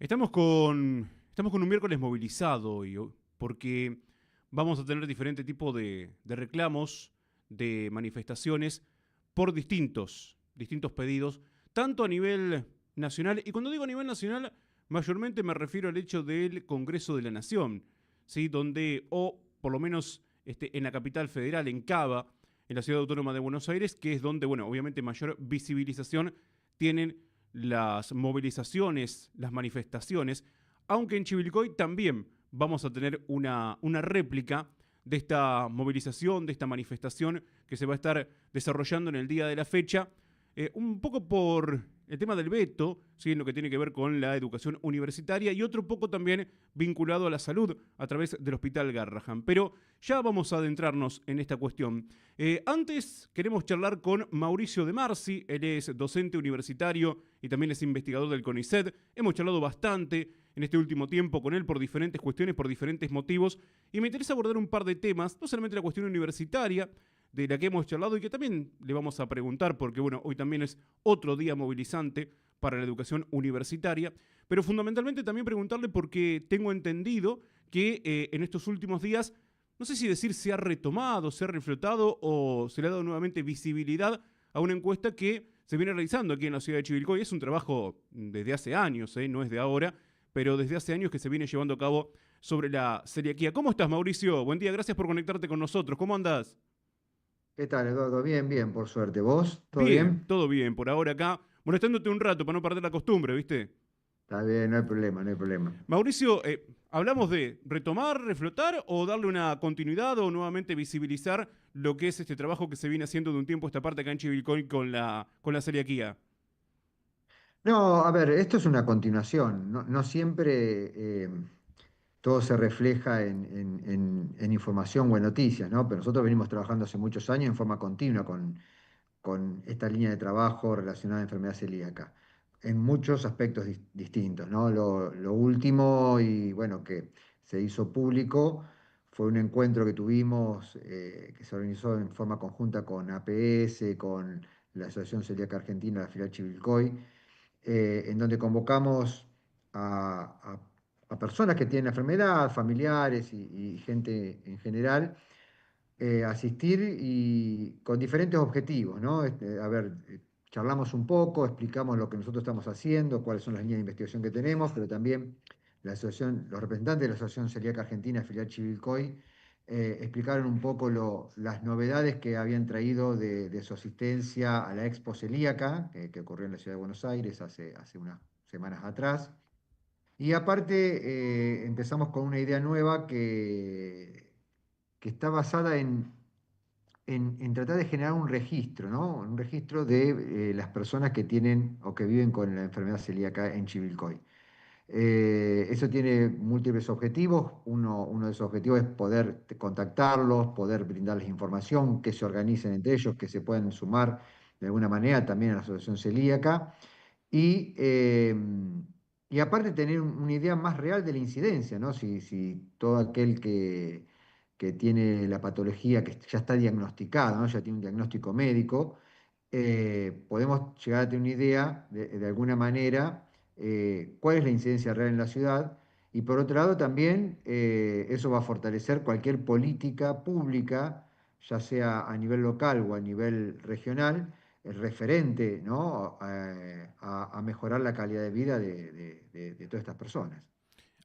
Estamos con un miércoles movilizado hoy, porque vamos a tener diferente tipo de reclamos, de manifestaciones por distintos pedidos, tanto a nivel nacional, y cuando digo a nivel nacional, mayormente me refiero al hecho del Congreso de la Nación, ¿sí? Donde, o por lo menos en la capital federal, en Cava, en la ciudad autónoma de Buenos Aires, que es donde, bueno, obviamente mayor visibilización tienen las movilizaciones, las manifestaciones, aunque en Chivilcoy también vamos a tener una réplica de esta movilización, de esta manifestación que se va a estar desarrollando en el día de la fecha, un poco por el tema del veto, ¿sí? En lo que tiene que ver con la educación universitaria y otro poco también vinculado a la salud a través del Hospital Garrahan. Pero ya vamos a adentrarnos en esta cuestión. Antes queremos charlar con Mauricio De Marzi, él es docente universitario y también es investigador del CONICET. Hemos charlado bastante en este último tiempo con él por diferentes cuestiones, por diferentes motivos, y me interesa abordar un par de temas, no solamente la cuestión universitaria, de la que hemos charlado y que también le vamos a preguntar, porque bueno, hoy también es otro día movilizante para la educación universitaria, pero fundamentalmente también preguntarle porque tengo entendido que en estos últimos días, no sé si decir se ha retomado, se ha reflotado o se le ha dado nuevamente visibilidad a una encuesta que se viene realizando aquí en la ciudad de Chivilcoy. Es un trabajo desde hace años, no es de ahora, pero desde hace años que se viene llevando a cabo sobre la celiaquía. ¿Cómo estás, Mauricio? Buen día, gracias por conectarte con nosotros. ¿Cómo andás? ¿Qué tal, Eduardo? Bien, bien, por suerte. ¿Vos? ¿Todo Bien, bien? todo bien, por ahora acá, molestándote un rato para no perder la costumbre, ¿viste? Está bien, no hay problema, no hay problema. Mauricio, ¿hablamos de retomar, reflotar o darle una continuidad o nuevamente visibilizar lo que es este trabajo que se viene haciendo de un tiempo a esta parte acá en Chivilcoy con la celiaquía? No, a ver, esto es una continuación. No siempre todo se refleja en información o en noticias, ¿no? Pero nosotros venimos trabajando hace muchos años en forma continua con esta línea de trabajo relacionada a enfermedad celíaca, en muchos aspectos distintos, ¿no? Lo último y bueno, que se hizo público fue un encuentro que tuvimos que se organizó en forma conjunta con APS, con la Asociación Celíaca Argentina, la filial Chivilcoy, en donde convocamos a personas que tienen la enfermedad, familiares y gente en general, asistir y con diferentes objetivos, ¿no? A ver, charlamos un poco, explicamos lo que nosotros estamos haciendo, cuáles son las líneas de investigación que tenemos, pero también la asociación, los representantes de la Asociación Celíaca Argentina, filial Chivilcoy, explicaron un poco las novedades que habían traído de su asistencia a la Expo Celíaca, que ocurrió en la ciudad de Buenos Aires hace unas semanas atrás. Y aparte, empezamos con una idea nueva que está basada en tratar de generar un registro, ¿no? Un registro de las personas que tienen o que viven con la enfermedad celíaca en Chivilcoy. Eso tiene múltiples objetivos. Uno de esos objetivos es poder contactarlos, poder brindarles información, que se organicen entre ellos, que se puedan sumar de alguna manera también a la Asociación Celíaca. Y, eh, y aparte tener una idea más real de la incidencia, ¿no? Si todo aquel que tiene la patología, que ya está diagnosticado, ¿no? Ya tiene un diagnóstico médico, podemos llegar a tener una idea de alguna manera cuál es la incidencia real en la ciudad. Y por otro lado también eso va a fortalecer cualquier política pública, ya sea a nivel local o a nivel regional, referente, ¿no? A mejorar la calidad de vida de todas estas personas.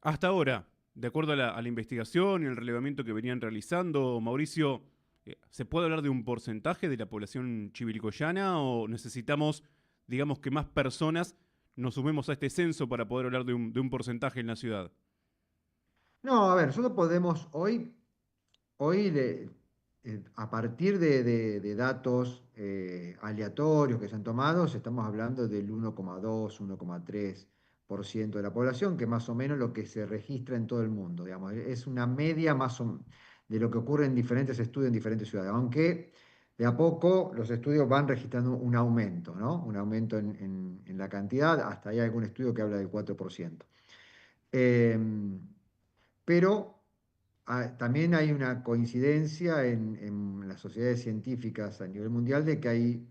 Hasta ahora, de acuerdo a la investigación y el relevamiento que venían realizando, Mauricio, ¿se puede hablar de un porcentaje de la población chivilcoyana o necesitamos, digamos, que más personas nos sumemos a este censo para poder hablar de un porcentaje en la ciudad? No, a ver, nosotros podemos hoy a partir de datos aleatorios que se han tomado, estamos hablando del 1,2, 1,3% de la población, que es más o menos lo que se registra en todo el mundo, digamos. Es una media de lo que ocurre en diferentes estudios en diferentes ciudades, aunque de a poco los estudios van registrando un aumento, ¿no? Un aumento en la cantidad, hasta hay algún estudio que habla del 4%. Em, pero también hay una coincidencia en las sociedades científicas a nivel mundial de que hay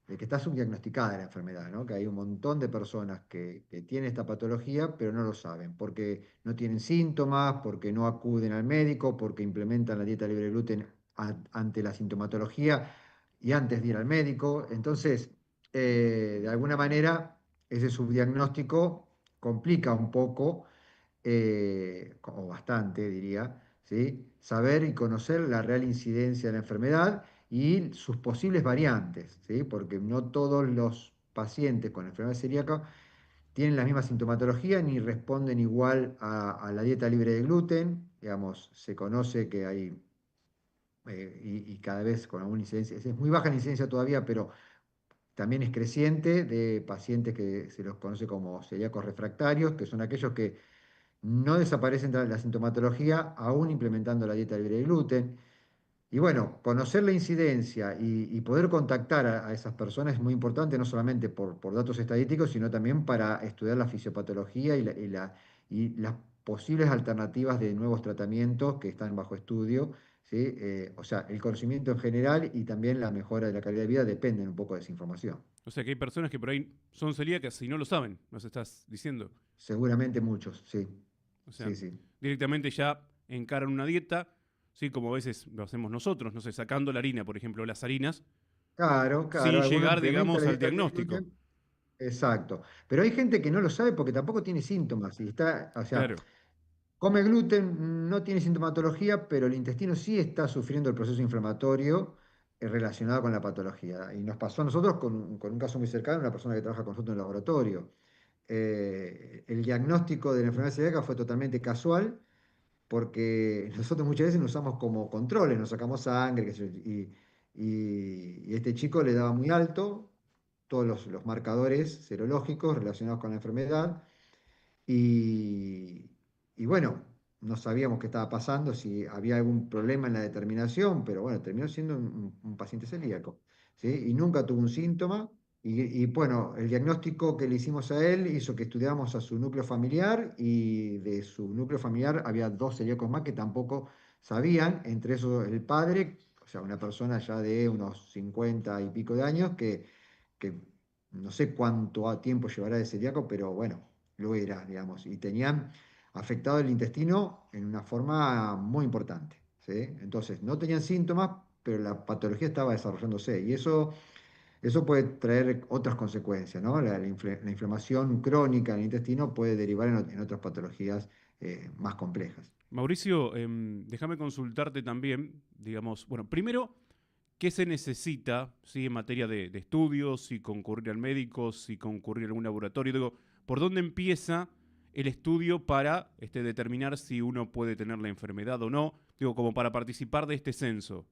de que está subdiagnosticada la enfermedad, ¿no? Que hay un montón de personas que tienen esta patología, pero no lo saben, porque no tienen síntomas, porque no acuden al médico, porque implementan la dieta libre de gluten ante la sintomatología y antes de ir al médico. Entonces, de alguna manera, ese subdiagnóstico complica un poco, o bastante, diría, ¿sí? Saber y conocer la real incidencia de la enfermedad y sus posibles variantes, ¿sí? Porque no todos los pacientes con enfermedad celíaca tienen la misma sintomatología ni responden igual a la dieta libre de gluten. Digamos, se conoce que hay, y cada vez con alguna incidencia, es muy baja la incidencia todavía, pero también es creciente de pacientes que se los conoce como celíacos refractarios, que son aquellos que no desaparecen la sintomatología aún implementando la dieta libre de gluten. Y bueno, conocer la incidencia y poder contactar a esas personas es muy importante, no solamente por datos estadísticos, sino también para estudiar la fisiopatología y las posibles alternativas de nuevos tratamientos que están bajo estudio, ¿sí? O sea, el conocimiento en general y también la mejora de la calidad de vida dependen un poco de esa información. O sea que hay personas que por ahí son celíacas y no lo saben, nos estás diciendo. Seguramente muchos, sí, O sea, sí, sí. directamente ya encaran una dieta, sí, como a veces lo hacemos nosotros, no sé, sacando la harina, por ejemplo, las harinas, Claro, claro, sin alguno llegar, implementa digamos, la al dieta libre de diagnóstico. gluten. Exacto. Pero hay gente que no lo sabe porque tampoco tiene síntomas y está, o sea, Claro. come gluten, no tiene sintomatología, pero el intestino sí está sufriendo el proceso inflamatorio relacionado con la patología. Y nos pasó a nosotros con un caso muy cercano, una persona que trabaja con nosotros en el laboratorio. El diagnóstico de la enfermedad celíaca fue totalmente casual porque nosotros muchas veces nos usamos como controles, nos sacamos sangre, qué sé yo, y este chico le daba muy alto todos los marcadores serológicos relacionados con la enfermedad y, y bueno, no sabíamos qué estaba pasando, si había algún problema en la determinación, pero bueno, terminó siendo un paciente celíaco, ¿sí? Y nunca tuvo un síntoma. Y bueno, el diagnóstico que le hicimos a él hizo que estudiáramos a su núcleo familiar y de su núcleo familiar había dos celíacos más que tampoco sabían, entre esos el padre, o sea, una persona ya de unos 50 y pico de años que no sé cuánto tiempo llevará de celíaco, pero bueno, lo era, digamos, y tenían afectado el intestino en una forma muy importante, ¿sí? Entonces, no tenían síntomas, pero la patología estaba desarrollándose y eso puede traer otras consecuencias, ¿no? La inflamación crónica en el intestino puede derivar en otras patologías más complejas. Mauricio, déjame consultarte también, digamos, bueno, primero, ¿qué se necesita, sí, en materia de estudios, si concurrir al médico, si concurrir a algún laboratorio? Digo, ¿por dónde empieza el estudio para determinar si uno puede tener la enfermedad o no? Digo, como para participar de este censo,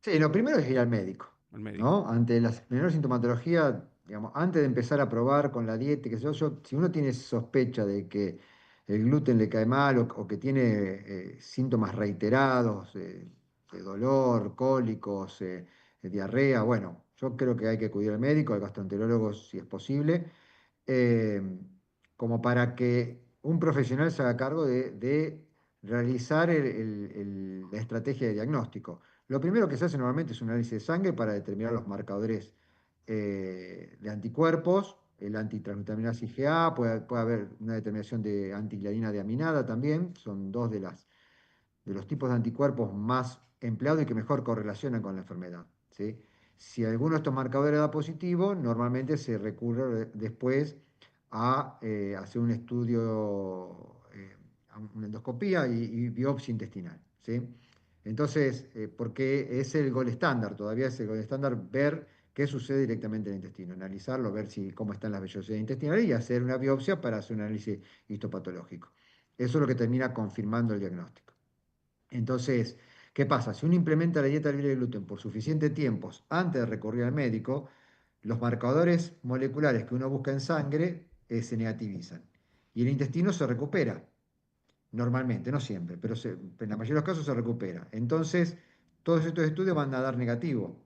Sí, lo primero es ir al médico, al médico. ¿no? Ante la menor sintomatología, digamos, antes de empezar a probar con la dieta, que si uno tiene sospecha de que el gluten le cae mal o que tiene síntomas reiterados de dolor, cólicos, diarrea, bueno, yo creo que hay que acudir al médico, al gastroenterólogo si es posible, eh, como para que un profesional se haga cargo de realizar la estrategia de diagnóstico. Lo primero que se hace normalmente es un análisis de sangre para determinar los marcadores de anticuerpos, el antitransglutaminasa IgA, puede haber una determinación de antigliadina de aminada también, son dos de los tipos de anticuerpos más empleados y que mejor correlacionan con la enfermedad, ¿sí? Si alguno de estos marcadores da positivo, normalmente se recurre después a hacer un estudio, a una endoscopía y biopsia intestinal, ¿sí? Entonces, porque es el gold estándar, todavía es el gold estándar ver qué sucede directamente en el intestino, analizarlo, ver cómo están las vellosidades intestinales y hacer una biopsia para hacer un análisis histopatológico. Eso es lo que termina confirmando el diagnóstico. Entonces, ¿qué pasa? Si uno implementa la dieta libre de gluten por suficiente tiempo antes de recurrir al médico, los marcadores moleculares que uno busca en sangre se negativizan y el intestino se recupera normalmente, no siempre, pero en la mayoría de los casos se recupera. Entonces, todos estos estudios van a dar negativo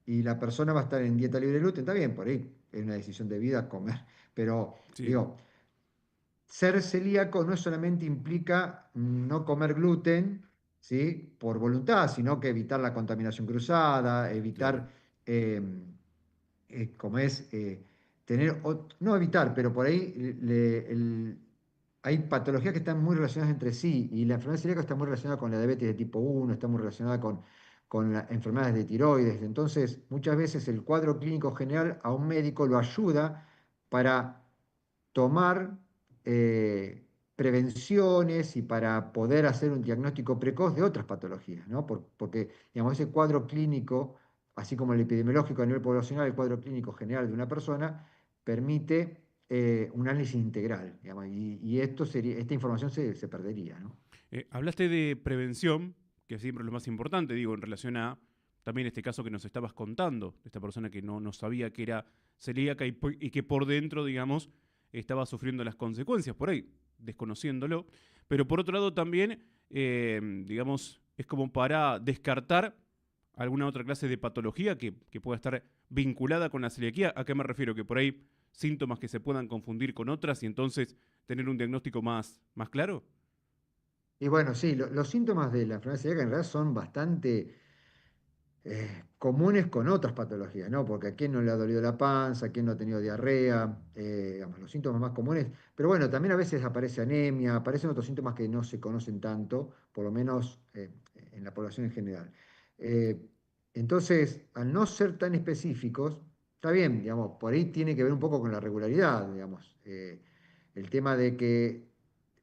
y la persona va a estar en dieta libre de gluten, está bien, por ahí es una decisión de vida comer, pero Sí, digo, ser celíaco no solamente implica no comer gluten, ¿sí? Por voluntad, sino que evitar la contaminación cruzada, claro. evitar eh, como es tener, no evitar, pero por ahí hay patologías que están muy relacionadas entre sí y la enfermedad celíaca está muy relacionada con la diabetes de tipo 1, está muy relacionada con las enfermedades de tiroides. Entonces, muchas veces el cuadro clínico general a un médico lo ayuda para tomar prevenciones y para poder hacer un diagnóstico precoz de otras patologías, ¿no? Porque, digamos, ese cuadro clínico, así como el epidemiológico a nivel poblacional, el cuadro clínico general de una persona, permite un análisis integral, digamos, y esta información se perdería, ¿no? Hablaste de prevención, que siempre es lo más importante, digo, en relación a también este caso que nos estabas contando, de esta persona que no sabía que era celíaca y que por dentro, digamos, estaba sufriendo las consecuencias, por ahí, desconociéndolo. Pero por otro lado también, digamos, es como para descartar alguna otra clase de patología que pueda estar vinculada con la celiaquía. ¿A qué me refiero? Que por ahí síntomas que se puedan confundir con otras y entonces tener un diagnóstico más claro. Y bueno, sí, los síntomas de la enfermedad celíaca en realidad son bastante comunes con otras patologías, ¿no? Porque a quién no le ha dolido la panza, a quién no ha tenido diarrea, digamos, los síntomas más comunes. Pero bueno, también a veces aparece anemia, aparecen otros síntomas que no se conocen tanto, por lo menos en la población en general. Eh, entonces, al no ser tan específicos, está bien, digamos, por ahí tiene que ver un poco con la regularidad, digamos. El tema de que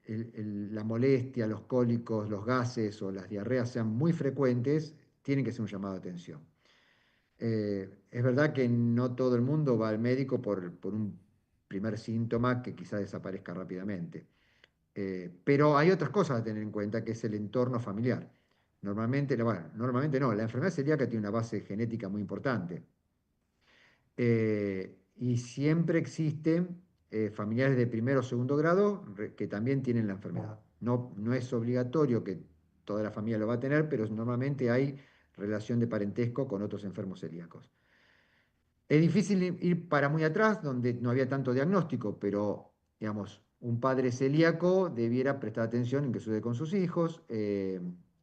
la molestia, los cólicos, los gases o las diarreas sean muy frecuentes, tienen que ser un llamado de atención. Es verdad que no todo el mundo va al médico por un primer síntoma que quizá desaparezca rápidamente. Pero hay otras cosas a tener en cuenta, que es el entorno familiar. Normalmente, bueno, normalmente no, la enfermedad celíaca tiene una base genética muy importante. Y siempre existen familiares de primero o segundo grado que también tienen la enfermedad. No es obligatorio que toda la familia lo va a tener, pero normalmente hay relación de parentesco con otros enfermos celíacos. Es difícil ir para muy atrás, donde no había tanto diagnóstico, pero, digamos, un padre celíaco debiera prestar atención en qué sucede con sus hijos,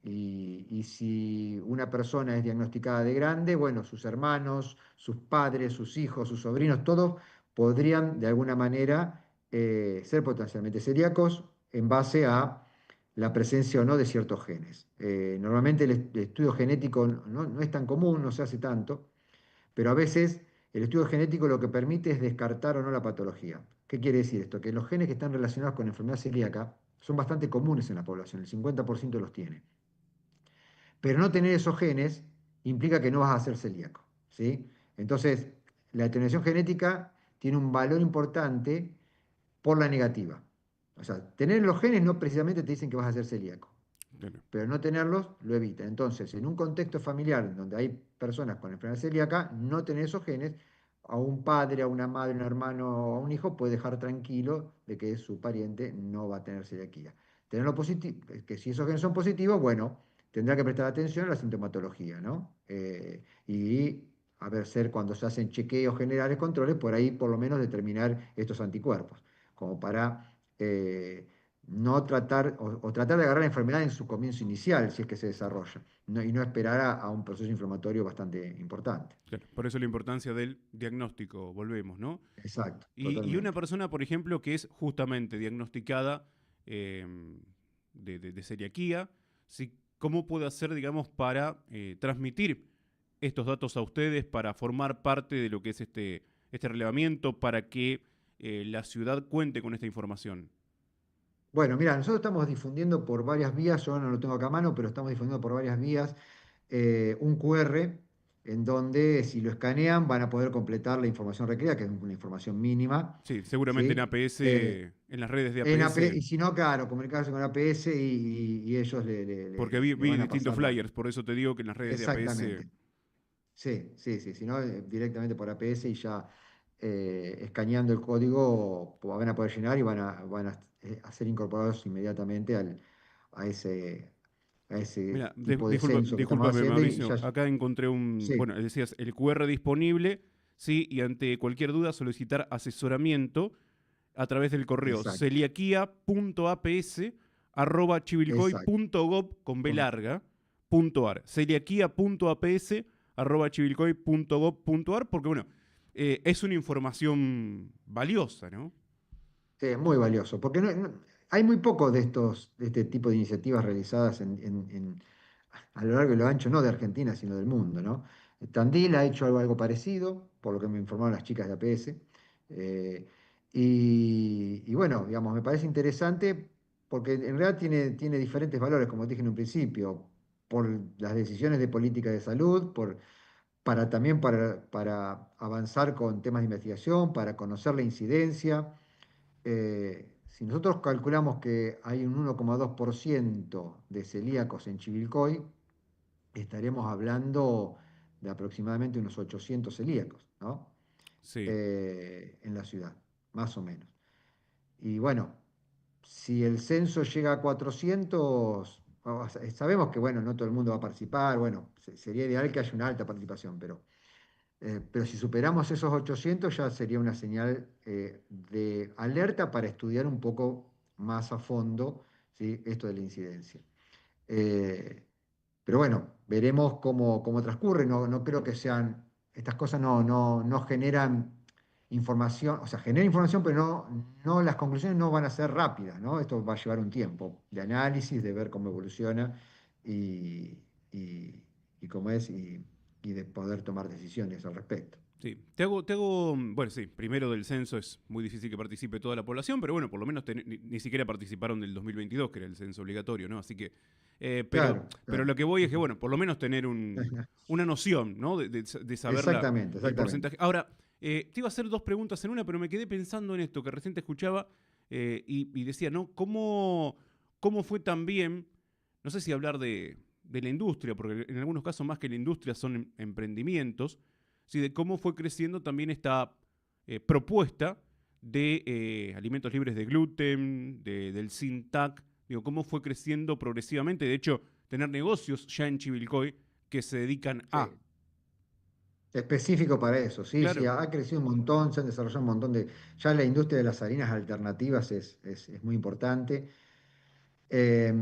y si una persona es diagnosticada de grande, bueno, sus hermanos, sus padres, sus hijos, sus sobrinos, todos podrían de alguna manera ser potencialmente celíacos en base a la presencia o no de ciertos genes. Normalmente el estudio genético no es tan común, no se hace tanto, pero a veces el estudio genético lo que permite es descartar o no la patología. ¿Qué quiere decir esto? Que los genes que están relacionados con enfermedad celíaca son bastante comunes en la población, el 50% los tiene. Pero no tener esos genes implica que no vas a ser celíaco, ¿sí? Entonces, la determinación genética tiene un valor importante por la negativa. O sea, tener los genes no precisamente te dicen que vas a ser celíaco, Claro. pero no tenerlos lo evita. Entonces, en un contexto familiar donde hay personas con enfermedad celíaca, no tener esos genes, a un padre, a una madre, a un hermano, a un hijo puede dejar tranquilo de que su pariente no va a tener celiaquía. Tenerlo positivo, que si esos genes son positivos, bueno, tendrá que prestar atención a la sintomatología, ¿no? Y a ver, ser cuando se hacen chequeos generales, controles, por ahí por lo menos determinar estos anticuerpos, como para no tratar o tratar de agarrar la enfermedad en su comienzo inicial, si es que se desarrolla, y no esperar a un proceso inflamatorio bastante importante. Claro, por eso la importancia del diagnóstico, volvemos, ¿no? Exacto, Y una totalmente. persona, por ejemplo, que es justamente diagnosticada eh, de celiaquía, ¿sí? ¿Cómo puede hacer, digamos, para transmitir estos datos a ustedes, para formar parte de lo que es este relevamiento, para que la ciudad cuente con esta información? Bueno, mira, nosotros estamos difundiendo por varias vías, yo no lo tengo acá a mano, pero estamos difundiendo por varias vías un QR en donde si lo escanean van a poder completar la información requerida, que es una información mínima, Sí, seguramente en ¿sí? APS, en las redes de Y APS, si no, claro, comunicarse con APS y ellos porque le vi van a distintos pasar flyers, por eso te digo que en las redes de APS, exactamente. Sí, sí, sí, si no, directamente por APS y ya escaneando el código van a poder llenar y a ser incorporados inmediatamente a ese mira, tipo de censo que estamos discúlpame, haciendo y ya, Mauricio. Acá encontré sí, bueno, decías, el QR disponible, sí, y ante cualquier duda solicitar asesoramiento a través del correo exacto, exacto. celiaquia.aps@chivilcoy.gov con B Con- larga, punto ar. Celiaquia.aps@chivilcoy.gov.ar, porque bueno, es una información valiosa, ¿no? Sí, es muy valioso, porque hay muy poco de este tipo de iniciativas realizadas a lo largo y lo ancho, no de Argentina, sino del mundo, ¿no? Tandil ha hecho algo parecido, por lo que me informaron las chicas de APS. eh, y bueno, digamos, me parece interesante porque en realidad tiene diferentes valores, como dije en un principio, por las decisiones de política de salud, también para avanzar con temas de investigación, para conocer la incidencia. Si nosotros calculamos que hay un 1,2% de celíacos en Chivilcoy, estaremos hablando de aproximadamente unos 800 celíacos, ¿no? Sí, En la ciudad, más o menos. Y bueno, si el censo llega a 400, sabemos que bueno, no todo el mundo va a participar, bueno, sería ideal que haya una alta participación, pero si superamos esos 800 ya sería una señal de alerta para estudiar un poco más a fondo, ¿sí? Esto de la incidencia. Eh, pero bueno, veremos cómo transcurre. No creo que sean, estas cosas no generan información, o sea, generan información, pero las conclusiones no van a ser rápidas, ¿no? Esto va a llevar un tiempo de análisis, de ver cómo evoluciona y, y, y cómo es, y de poder tomar decisiones al respecto. sí. Bueno, sí, primero del censo es muy difícil que participe toda la población, pero bueno, por lo menos ni siquiera participaron del 2022, que era el censo obligatorio, ¿no? Así que, Claro, pero claro. lo que voy es que, bueno, por lo menos tener una noción, ¿no? De saber Exactamente, el exactamente. porcentaje. Ahora, te iba a hacer dos preguntas en una, pero me quedé pensando en esto, que recién te escuchaba y decía, ¿no? ¿Cómo fue también, no sé si hablar de la industria, porque en algunos casos más que la industria son emprendimientos, sí, de cómo fue creciendo también esta propuesta de alimentos libres de gluten, del sin TAC, digo, cómo fue creciendo progresivamente, de hecho, tener negocios ya en Chivilcoy que se dedican a. Sí. Específico para eso, sí, sí, Claro, ha crecido un montón, se han desarrollado un montón de. Ya la industria de las harinas alternativas es muy importante. Eh,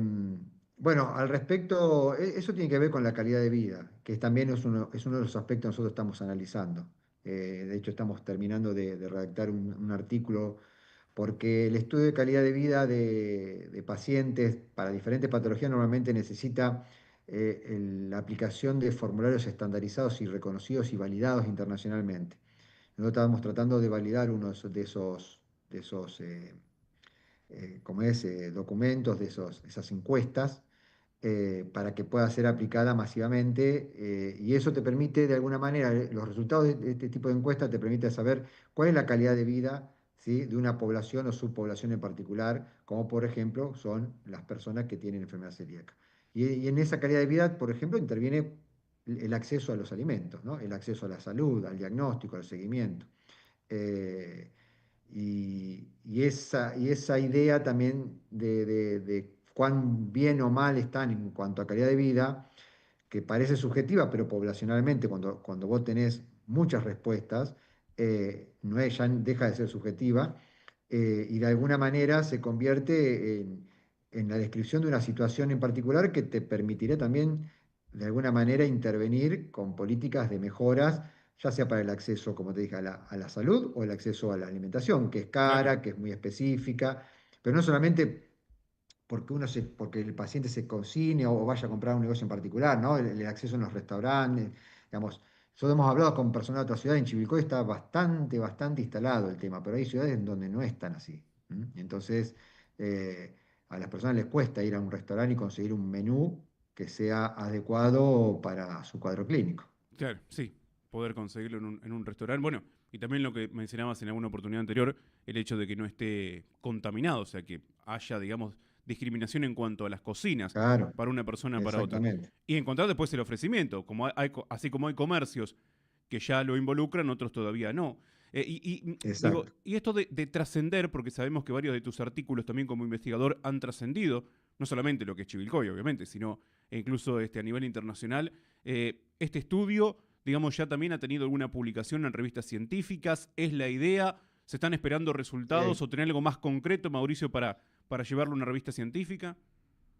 bueno, al respecto, eso tiene que ver con la calidad de vida, que también es uno de los aspectos que nosotros estamos analizando. De hecho, estamos terminando de redactar un artículo porque el estudio de calidad de vida de pacientes para diferentes patologías normalmente necesita la aplicación de formularios estandarizados y reconocidos y validados internacionalmente. Nosotros estábamos tratando de validar uno de esos como es, documentos, esas encuestas, para que pueda ser aplicada masivamente, y eso te permite, de alguna manera, los resultados de este tipo de encuestas te permiten saber cuál es la calidad de vida, ¿sí? De una población o subpoblación en particular, como por ejemplo son las personas que tienen enfermedad celíaca. Y en esa calidad de vida, por ejemplo, interviene el acceso a los alimentos, ¿no? El acceso a la salud, al diagnóstico, al seguimiento. Eh, y esa idea también de cuán bien o mal están en cuanto a calidad de vida, que parece subjetiva, pero poblacionalmente, cuando vos tenés muchas respuestas, ya deja de ser subjetiva, y de alguna manera se convierte en la descripción de una situación en particular que te permitirá también, de alguna manera, intervenir con políticas de mejoras, ya sea para el acceso, como te dije, a la salud o el acceso a la alimentación, que es claro. cara, que es muy específica, pero no solamente porque el paciente se cocine o vaya a comprar un negocio en particular, ¿no? El acceso en los restaurantes, digamos. Nosotros hemos hablado con personas de otras ciudades, en Chivilcoy está bastante, bastante instalado el tema, pero hay ciudades en donde no es tan así. Entonces, eh, a las personas les cuesta ir a un restaurante y conseguir un menú que sea adecuado para su cuadro clínico. Claro, sí, poder conseguirlo en un restaurante. Bueno, y también lo que mencionabas en alguna oportunidad anterior, el hecho de que no esté contaminado, o sea, que haya, digamos, discriminación en cuanto a las cocinas Claro, para una persona para otra. exactamente. Y encontrar después el ofrecimiento, así como hay comercios que ya lo involucran, otros todavía no. Digo, Exacto. y esto de trascender, porque sabemos que varios de tus artículos también como investigador han trascendido, no solamente lo que es Chivilcoy, obviamente, sino incluso a nivel internacional. Este estudio, digamos, ya también ha tenido alguna publicación en revistas científicas. ¿Es la idea? ¿Se están esperando resultados Sí. o tener algo más concreto, Mauricio, para llevarlo a una revista científica?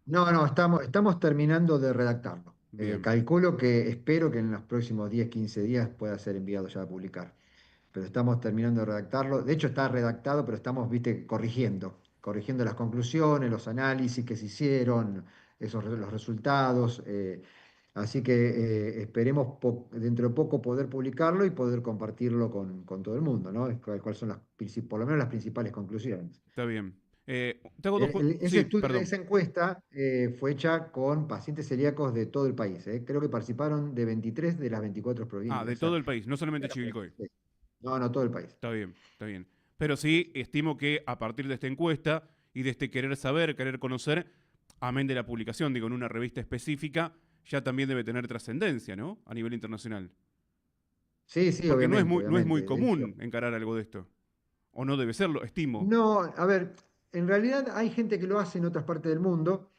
No, no, estamos terminando de redactarlo. Bien, Espero que en los próximos 10, 15 días pueda ser enviado ya a publicar. pero estamos terminando de redactarlo. De hecho, está redactado, pero estamos, viste, corrigiendo las conclusiones, los análisis que se hicieron, los resultados. Así que esperemos dentro de poco poder publicarlo y poder compartirlo con todo el mundo, ¿no? Cuáles son por lo menos las principales conclusiones. Está bien. Te hago dos... Ese Sí, estudio, perdón. esa encuesta fue hecha con pacientes celíacos de todo el país. Creo que participaron de 23 de las 24 Ah, de provincias. O todo sea, el país, no solamente Chivilcoy. sí. No, no, todo el país. Está bien, está bien. Pero sí, estimo que a partir de esta encuesta y de este querer saber, querer conocer, amén de la publicación, digo, en una revista específica, ya también debe tener trascendencia, ¿no? A nivel internacional. Sí, sí, Porque obviamente, no es muy obviamente. De hecho, común encarar algo de esto. O no debe serlo, estimo. no, a ver, en realidad hay gente que lo hace en otras partes del mundo.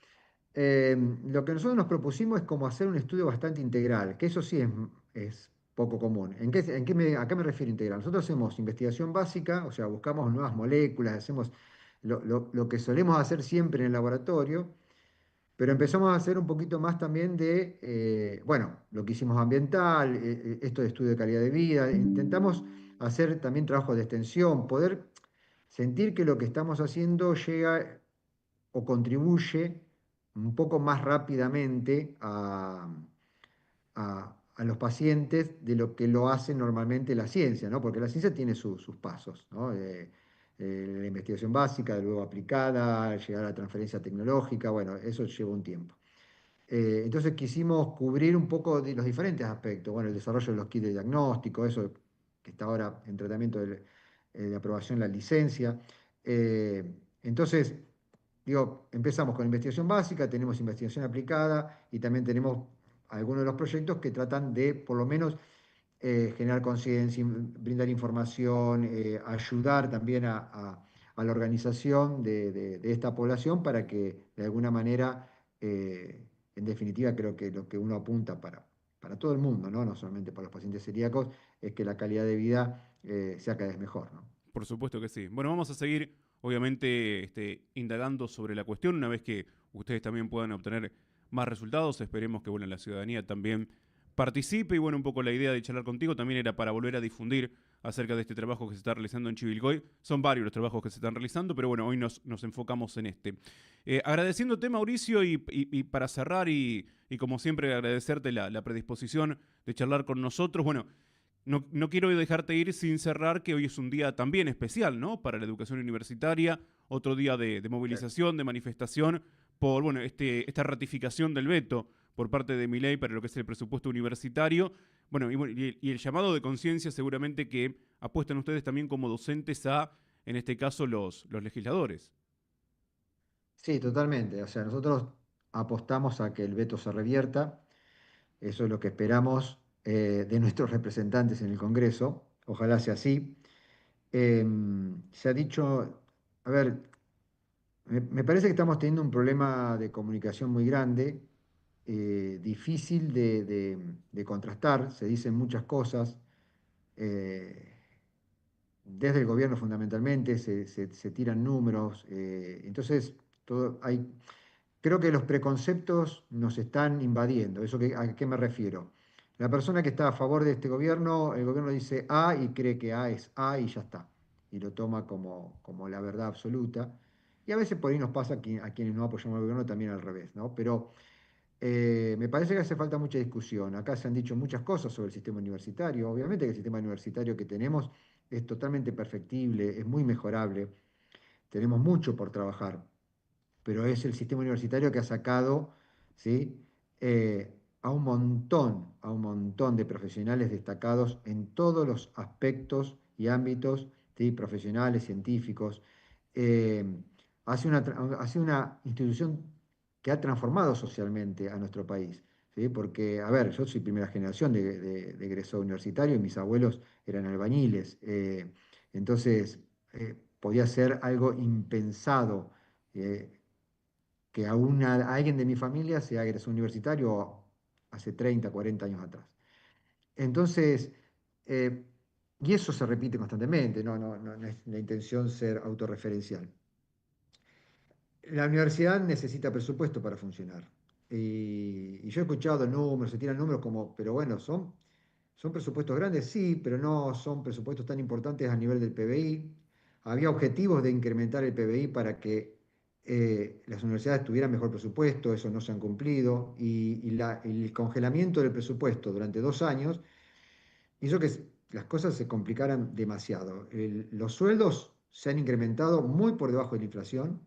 Lo que nosotros nos propusimos es como hacer un estudio bastante integral, que eso sí es poco común. ¿A qué me refiero integral? Nosotros hacemos investigación básica, o sea, buscamos nuevas moléculas, hacemos lo que solemos hacer siempre en el laboratorio, pero empezamos a hacer un poquito más también de, bueno, lo que hicimos ambiental, esto de estudio de calidad de vida. Intentamos hacer también trabajos de extensión, poder sentir que lo que estamos haciendo llega o contribuye un poco más rápidamente a los pacientes de lo que lo hace normalmente la ciencia, ¿no? Porque la ciencia tiene sus pasos, ¿no? La investigación básica, luego aplicada, llegar a la transferencia tecnológica, bueno, eso lleva un tiempo. Entonces quisimos cubrir un poco de los diferentes aspectos, bueno, el desarrollo de los kits de diagnóstico, eso que está ahora en tratamiento de aprobación la licencia. Eh, entonces, digo, empezamos con investigación básica, tenemos investigación aplicada y también tenemos algunos de los proyectos que tratan de, por lo menos, generar conciencia, brindar información, ayudar también a la organización de esta población para que de alguna manera, en definitiva, creo que lo que uno apunta para todo el mundo, ¿no? No solamente para los pacientes celíacos, es que la calidad de vida sea cada vez mejor, ¿no? Por supuesto que sí. Bueno, vamos a seguir, obviamente, indagando sobre la cuestión una vez que ustedes también puedan obtener más resultados. Esperemos que, bueno, la ciudadanía también participe y, bueno, un poco la idea de charlar contigo también era para volver a difundir acerca de este trabajo que se está realizando en Chivilcoy. Son varios los trabajos que se están realizando, pero bueno, hoy nos enfocamos en este. Agradeciéndote, Mauricio, y para cerrar y como siempre agradecerte la predisposición de charlar con nosotros. Bueno, no quiero dejarte ir sin cerrar que hoy es un día también especial, ¿no? Para la educación universitaria, otro día de Sí. movilización, de manifestación por, bueno, esta ratificación del veto por parte de Milei para lo que es el presupuesto universitario. Bueno, y el llamado de conciencia seguramente que apuestan ustedes también como docentes a, en este caso, los legisladores. Sí, totalmente. O sea, nosotros apostamos a que el veto se revierta. Eso es lo que esperamos de nuestros representantes en el Congreso. Ojalá sea así. Se ha dicho, a ver, me parece que estamos teniendo un problema de comunicación muy grande, difícil de contrastar. Se dicen muchas cosas. eh, Desde el gobierno fundamentalmente se tiran números. Entonces, creo que los preconceptos nos están invadiendo. ¿A qué me refiero? La persona que está a favor de este gobierno, el gobierno dice A y cree que A es A y ya está. Y lo toma como la verdad absoluta. Y a veces por ahí nos pasa a quienes no apoyamos al gobierno también al revés, ¿no? Pero me parece que hace falta mucha discusión. Acá se han dicho muchas cosas sobre el sistema universitario. Obviamente que el sistema universitario que tenemos es totalmente perfectible, es muy mejorable. Tenemos mucho por trabajar, pero es el sistema universitario que ha sacado, ¿sí? A un montón de profesionales destacados en todos los aspectos y ámbitos, ¿sí? Profesionales, científicos. Eh, hace una institución que ha transformado socialmente a nuestro país, ¿sí? Porque, a ver, yo soy primera generación de egresado universitario y mis abuelos eran albañiles. Entonces, podía ser algo impensado. eh, que a alguien de mi familia sea egresado universitario hace 30, 40 años atrás. Entonces, eh, y eso se repite constantemente, no es la intención ser autorreferencial. La universidad necesita presupuesto para funcionar. Y yo he escuchado números, se tiran números como, pero bueno, son ¿Son presupuestos grandes? Sí, pero no son presupuestos tan importantes a nivel del PBI. Había objetivos de incrementar el PBI para que las universidades tuvieran mejor presupuesto, eso no se han cumplido, y el congelamiento del presupuesto durante 2 años hizo que las cosas se complicaran demasiado. Los sueldos se han incrementado muy por debajo de la inflación,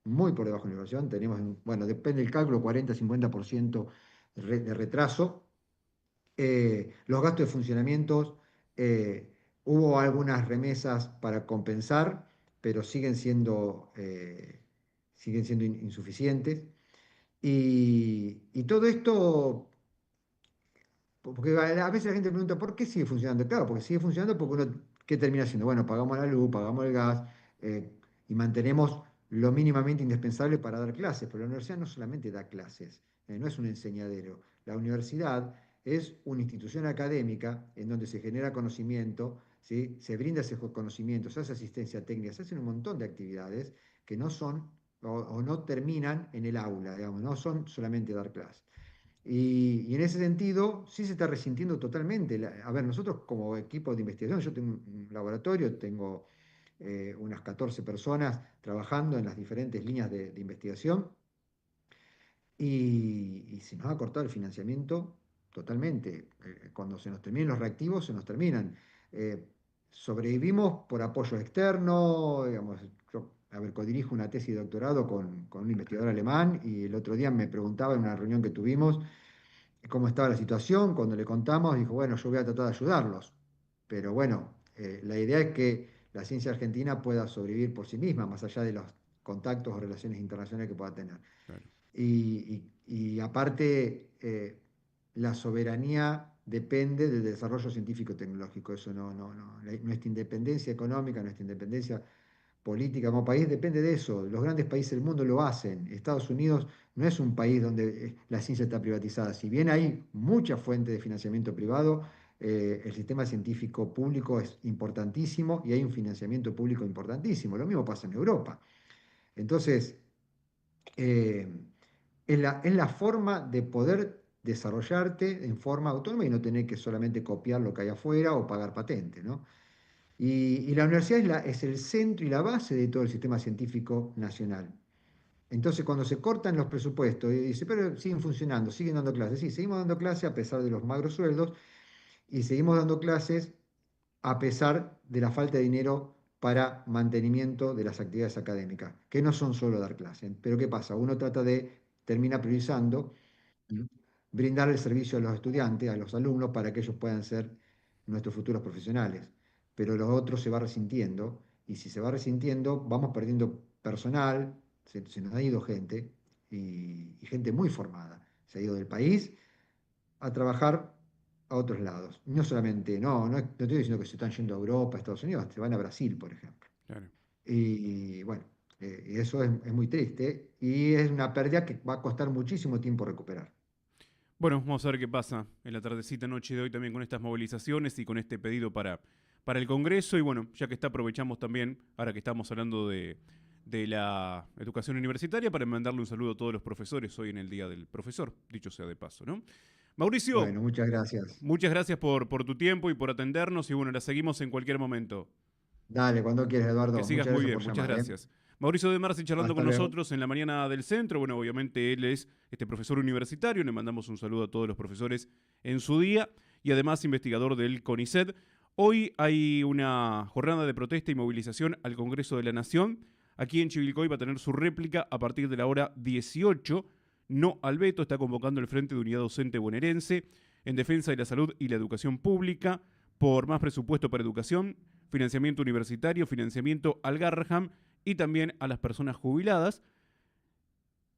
muy por debajo de la inflación. Tenemos, bueno, depende del cálculo, 40-50% de retraso. Los gastos de funcionamiento, hubo algunas remesas para compensar, pero siguen siendo insuficientes. Y todo esto, porque a veces la gente pregunta, ¿por qué sigue funcionando? Claro, porque sigue funcionando porque uno, ¿qué termina haciendo? Bueno, pagamos la luz, pagamos el gas, y mantenemos lo mínimamente indispensable para dar clases, pero la universidad no solamente da clases, no es un enseñadero. La universidad es una institución académica en donde se genera conocimiento, ¿sí? Se brinda ese conocimiento, se hace asistencia técnica, se hacen un montón de actividades que no son o no terminan en el aula, digamos, no son solamente dar clases. Y en ese sentido, sí se está resintiendo totalmente. A ver, nosotros como equipo de investigación, yo tengo un laboratorio, tengo unas 14 personas trabajando en las diferentes líneas de investigación y se nos ha cortado el financiamiento totalmente. Cuando se nos terminen los reactivos, se nos terminan. Eh, Sobrevivimos por apoyo externo, digamos, yo, a ver, codirijo una tesis de doctorado con un investigador alemán y el otro día me preguntaba en una reunión que tuvimos cómo estaba la situación. Cuando le contamos, dijo, bueno, yo voy a tratar de ayudarlos. Pero bueno, la idea es que la ciencia argentina pueda sobrevivir por sí misma, más allá de los contactos o relaciones internacionales que pueda tener. Claro. Y aparte, la soberanía depende del desarrollo científico-tecnológico. Eso nuestra independencia económica, nuestra independencia política como país depende de eso. Los grandes países del mundo lo hacen. Estados Unidos no es un país donde la ciencia está privatizada. Si bien hay mucha fuente de financiamiento privado, el sistema científico público es importantísimo y hay un financiamiento público importantísimo. Lo mismo pasa en Europa. Entonces, eh, es la forma de poder desarrollarte en forma autónoma y no tener que solamente copiar lo que hay afuera o pagar patente, ¿no? Y la universidad es el centro y la base de todo el sistema científico nacional. Entonces, cuando se cortan los presupuestos, y dice, pero siguen funcionando, siguen dando clases. Sí, seguimos dando clases a pesar de los magros sueldos y seguimos dando clases a pesar de la falta de dinero para mantenimiento de las actividades académicas, que no son solo dar clases. Pero ¿qué pasa? Uno termina priorizando brindar el servicio a los estudiantes, a los alumnos, para que ellos puedan ser nuestros futuros profesionales. Pero lo otro se va resintiendo, y si se va resintiendo, vamos perdiendo personal, se nos ha ido gente, y gente muy formada. Se ha ido del país a trabajar a otros lados. No solamente, no estoy diciendo que se están yendo a Europa, a Estados Unidos, se van a Brasil, por ejemplo. Claro. Y bueno, y eso es muy triste y es una pérdida que va a costar muchísimo tiempo recuperar. Bueno, vamos a ver qué pasa en la tardecita noche de hoy también con estas movilizaciones y con este pedido para el Congreso. Y bueno, ya que está, aprovechamos también, ahora que estamos hablando de la educación universitaria, para mandarle un saludo a todos los profesores hoy en el Día del Profesor, dicho sea de paso, ¿no? Mauricio, Bueno, muchas gracias. muchas gracias por tu tiempo y por atendernos y bueno, la seguimos en cualquier momento. Dale, cuando quieras, Que Eduardo. sigas Muchas muy gracias bien, por muchas llamar, ¿eh? gracias. Mauricio de Marci charlando Hasta con luego. nosotros en la mañana del centro. Bueno, obviamente él es profesor universitario, le mandamos un saludo a todos los profesores en su día y además investigador del CONICET. Hoy hay una jornada de protesta y movilización al Congreso de la Nación. Aquí en Chivilcoy va a tener su réplica a partir de la hora 18. No al veto, está convocando el Frente de Unidad Docente Bonaerense en defensa de la salud y la educación pública, por más presupuesto para educación, financiamiento universitario, financiamiento al Garraham y también a las personas jubiladas.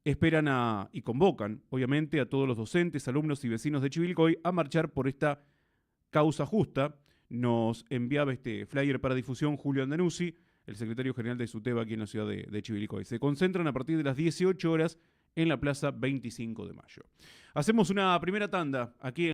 Esperan y convocan, obviamente, a todos los docentes, alumnos y vecinos de Chivilcoy a marchar por esta causa justa. Nos enviaba este flyer para difusión Julio Andanusi, el secretario general de SUTEBA aquí en la ciudad de Chivilcoy. Se concentran a partir de las 18 horas en la plaza 25 de mayo. Hacemos una primera tanda aquí en